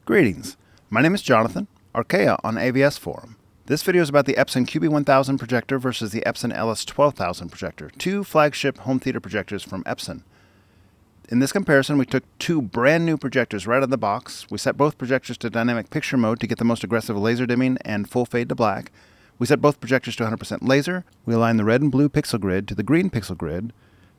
Greetings, my name is Jonathan, Archaea on AVSforum. This video is about the Epson QB1000 projector versus the Epson LS12000 projector, two flagship home theater projectors from Epson. In this comparison, we took two brand new projectors right out of the box. We set both projectors to dynamic picture mode to get the most aggressive laser dimming and full fade to black. We set both projectors to 100% laser. We aligned the red and blue pixel grid to the green pixel grid.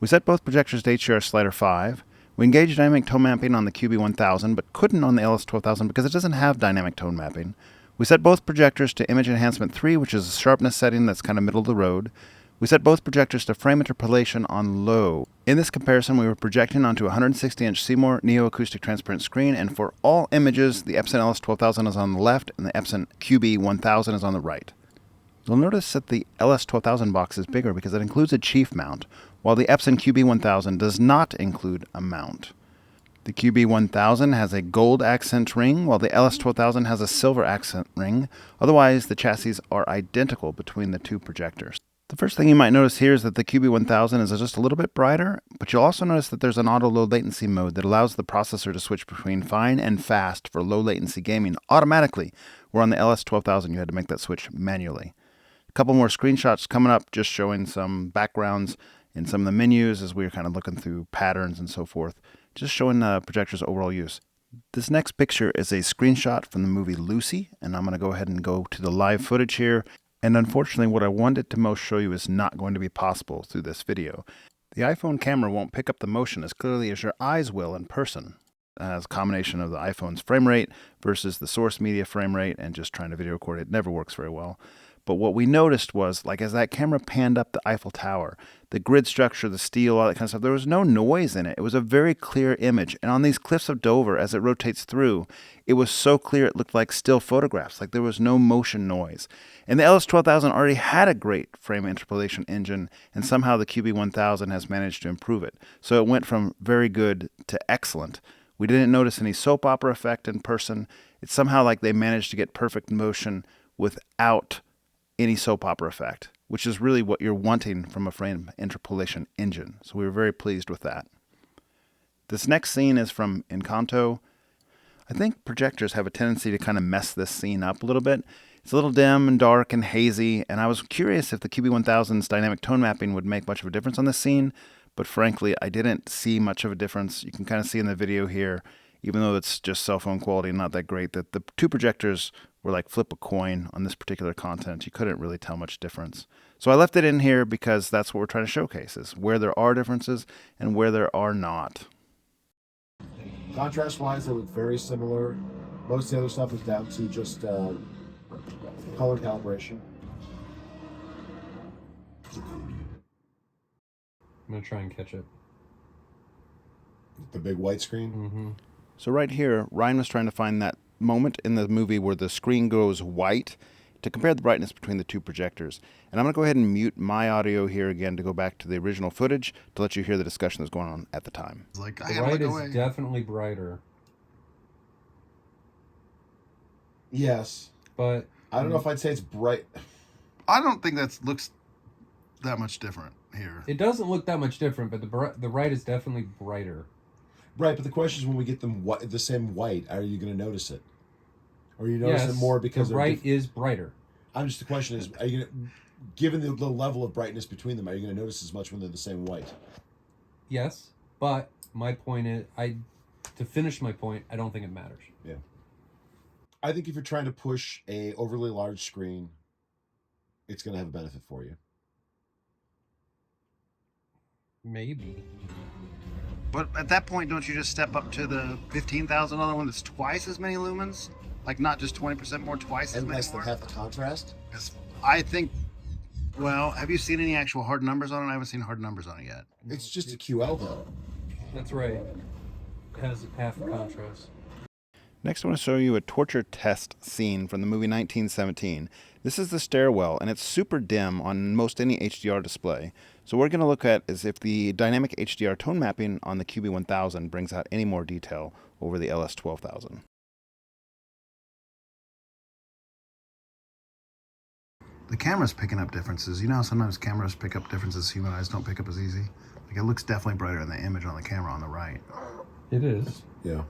We set both projectors to HDR slider 5. We engaged dynamic tone mapping on the QB1000, but couldn't on the LS12000 because it doesn't have dynamic tone mapping. We set both projectors to image enhancement 3, which is a sharpness setting that's kind of middle of the road. We set both projectors to frame interpolation on low. In this comparison, we were projecting onto a 160-inch Seymour Neo-Acoustic Transparent screen, and for all images, the Epson LS12000 is on the left and the Epson QB1000 is on the right. You'll notice that the LS12000 box is bigger because it includes a chief mount, while the Epson QB1000 does not include a mount. The QB1000 has a gold accent ring, while the LS12000 has a silver accent ring. Otherwise, the chassis are identical between the two projectors. The first thing you might notice here is that the QB1000 is just a little bit brighter, but you'll also notice that there's an auto low latency mode that allows the processor to switch between fine and fast for low latency gaming automatically, where on the LS12000 you had to make that switch manually. A couple more screenshots coming up just showing some backgrounds in some of the menus as we were kind of looking through patterns and so forth, just showing the projector's overall use. This next picture is a screenshot from the movie Lucy, and I'm going to go ahead and go to the live footage here. And unfortunately, what I wanted to most show you is not going to be possible through this video. The iPhone camera won't pick up the motion as clearly as your eyes will in person. As a combination of the iPhone's frame rate versus the source media frame rate and just trying to video record it never works very well. But what we noticed was, like, as that camera panned up the Eiffel Tower, the grid structure, the steel, all that kind of stuff, there was no noise in it. It was a very clear image. And on these cliffs of Dover, as it rotates through, it was so clear it looked like still photographs, like there was no motion noise. And the LS12000 already had a great frame interpolation engine, and somehow the QB1000 has managed to improve it. So it went from very good to excellent. We didn't notice any soap opera effect in person. It's somehow like they managed to get perfect motion without any soap opera effect, which is really what you're wanting from a frame interpolation engine. So we were very pleased with that. This next scene is from Encanto. I think projectors have a tendency to kind of mess this scene up a little bit. It's a little dim and dark and hazy, and I was curious if the QB1000's dynamic tone mapping would make much of a difference on this scene, but frankly, I didn't see much of a difference. You can kind of see in the video here, even though it's just cell phone quality and not that great, that the two projectors were like flip a coin on this particular content. You couldn't really tell much difference. So I left it in here because that's what we're trying to showcase, is where there are differences and where there are not. Contrast-wise, they look very similar. Most of the other stuff is down to just color calibration. I'm going to try and catch it. The big white screen? Mm-hmm. So right here, Ryan was trying to find that moment in the movie where the screen goes white to compare the brightness between the two projectors. And I'm going to go ahead and mute my audio here again to go back to the original footage to let you hear the discussion that was going on at the time. Like, the right is definitely brighter. Yes. But I don't know if I'd say it's bright. I don't think that looks that much different here. It doesn't look that much different, but the right is definitely brighter. Right, but the question is, when we get them the same white, are you going to notice it? Or you notice it more because the right is brighter. The question is, are you going to, given the level of brightness between them, are you going to notice as much when they're the same white? Yes, but my point is, to finish my point, I don't think it matters. Yeah. I think if you're trying to push a overly large screen, it's going to have a benefit for you. Maybe. But at that point, don't you just step up to the $15,000 one that's twice as many lumens? Like not just 20% more, twice as many more? And less than half the contrast? I think, well, have you seen any actual hard numbers on it? I haven't seen hard numbers on it yet. It's just a QL though. That's right. It has half the contrast. Next, I want to show you a torture test scene from the movie 1917. This is the stairwell, and it's super dim on most any HDR display. So what we're going to look at is if the dynamic HDR tone mapping on the QB1000 brings out any more detail over the LS12000. The camera's picking up differences. You know how sometimes cameras pick up differences human eyes don't pick up as easy? Like, it looks definitely brighter in the image on the camera on the right. It is. Yeah.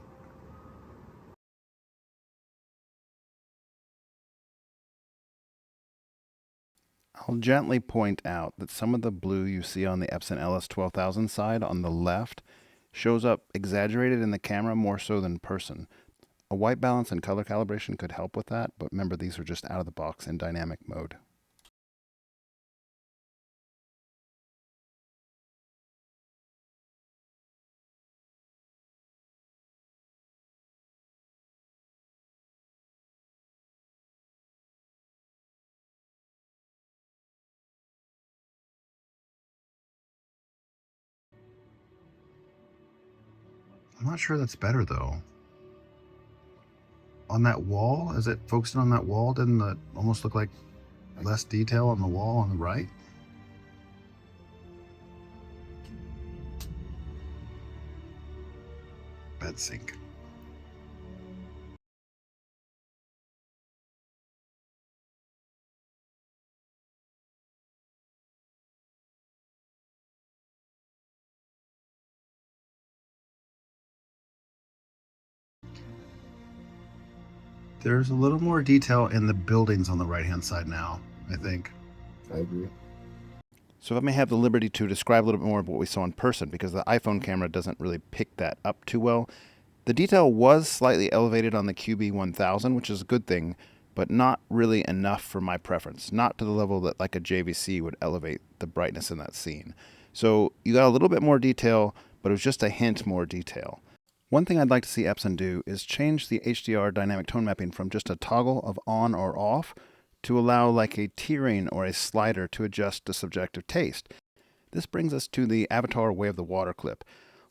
I'll gently point out that some of the blue you see on the Epson LS12000 side on the left shows up exaggerated in the camera more so than in person. A white balance and color calibration could help with that, but remember these are just out of the box in dynamic mode. I'm not sure that's better though. On that wall, is it focusing on that wall? Didn't it almost look like less detail on the wall on the right? Bed sync. There's a little more detail in the buildings on the right-hand side now, I think. I agree. So if I may have the liberty to describe a little bit more of what we saw in person, because the iPhone camera doesn't really pick that up too well. The detail was slightly elevated on the QB1000, which is a good thing, but not really enough for my preference. Not to the level that like a JVC would elevate the brightness in that scene. So you got a little bit more detail, but it was just a hint more detail. One thing I'd like to see Epson do is change the HDR dynamic tone mapping from just a toggle of on or off to allow like a tiering or a slider to adjust to subjective taste. This brings us to the Avatar Way of the Water clip.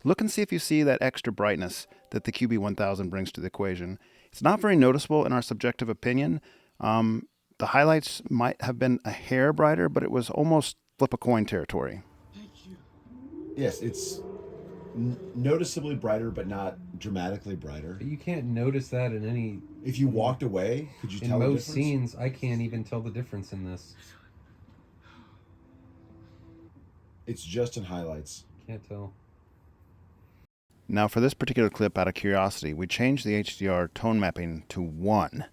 Look and see if you see that extra brightness that the QB1000 brings to the equation. It's not very noticeable in our subjective opinion. The highlights might have been a hair brighter, but it was almost flip a coin territory. Yes, it's noticeably brighter, but not dramatically brighter. But you can't notice that in any. If you walked away, could you tell In the most difference? scenes, I can't even tell the difference in this. It's just in highlights. Can't tell. Now for this particular clip, out of curiosity, we changed the HDR tone mapping to 1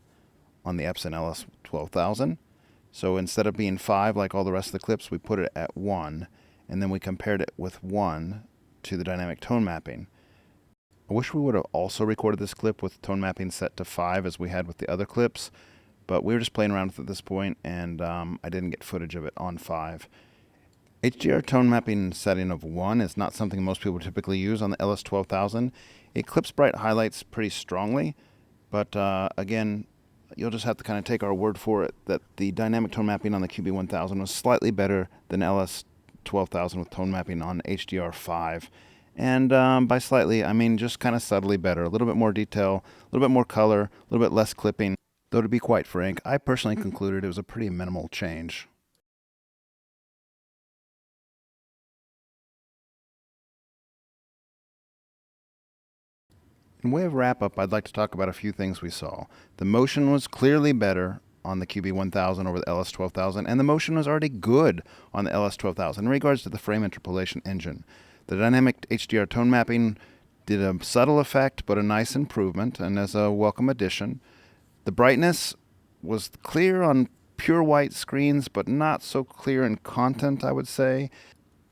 on the Epson LS12000. So instead of being 5 like all the rest of the clips, we put it at 1, and then we compared it with 1 to the dynamic tone mapping. I wish we would have also recorded this clip with tone mapping set to 5 as we had with the other clips, but we were just playing around with it at this point, and I didn't get footage of it on 5. HDR tone mapping setting of 1 is not something most people typically use on the LS12000. It clips bright highlights pretty strongly, but again, you'll just have to kind of take our word for it that the dynamic tone mapping on the QB1000 was slightly better than LS12000 with tone mapping on HDR5. And by slightly, I mean just kind of subtly better. A little bit more detail, a little bit more color, a little bit less clipping. Though to be quite frank, I personally concluded it was a pretty minimal change. In way of wrap-up, I'd like to talk about a few things we saw. The motion was clearly better on the QB1000 over the LS12000, and the motion was already good on the LS12000 in regards to the frame interpolation engine. The dynamic HDR tone mapping did a subtle effect, but a nice improvement, and as a welcome addition. The brightness was clear on pure white screens, but not so clear in content, I would say.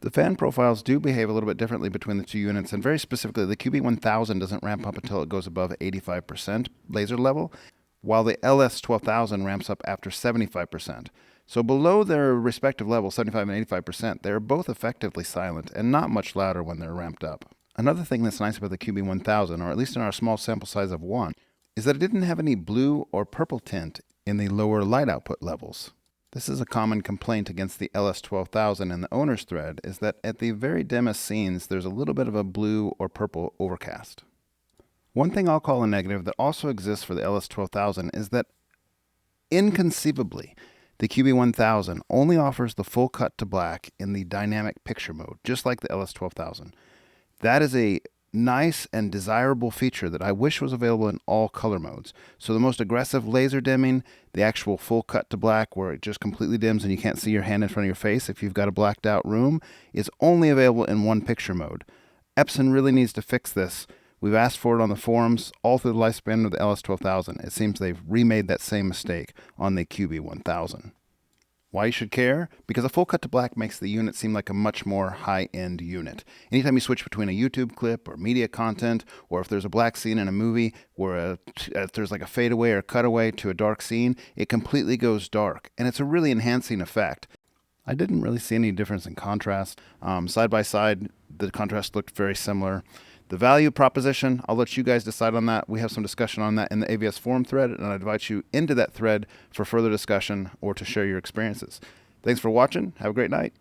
The fan profiles do behave a little bit differently between the two units, and very specifically, the QB1000 doesn't ramp up until it goes above 85% laser level, while the LS12000 ramps up after 75%. So below their respective levels, 75 and 85%, they're both effectively silent and not much louder when they're ramped up. Another thing that's nice about the QB1000, or at least in our small sample size of 1, is that it didn't have any blue or purple tint in the lower light output levels. This is a common complaint against the LS12000 in the owner's thread, is that at the very dimmest scenes, there's a little bit of a blue or purple overcast. One thing I'll call a negative that also exists for the LS12000 is that, inconceivably, the QB1000 only offers the full cut to black in the dynamic picture mode, just like the LS12000. That is a nice and desirable feature that I wish was available in all color modes. So the most aggressive laser dimming, the actual full cut to black where it just completely dims and you can't see your hand in front of your face if you've got a blacked out room, is only available in one picture mode. Epson really needs to fix this. We've asked for it on the forums all through the lifespan of the LS12000. It seems they've remade that same mistake on the QB1000. Why you should care? Because a full cut to black makes the unit seem like a much more high-end unit. Anytime you switch between a YouTube clip or media content, or if there's a black scene in a movie where if there's like a fadeaway or cutaway to a dark scene, it completely goes dark, and it's a really enhancing effect. I didn't really see any difference in contrast. Side by side, the contrast looked very similar. The value proposition, I'll let you guys decide on that. We have some discussion on that in the AVSforum thread, and I invite you into that thread for further discussion or to share your experiences. Thanks for watching. Have a great night.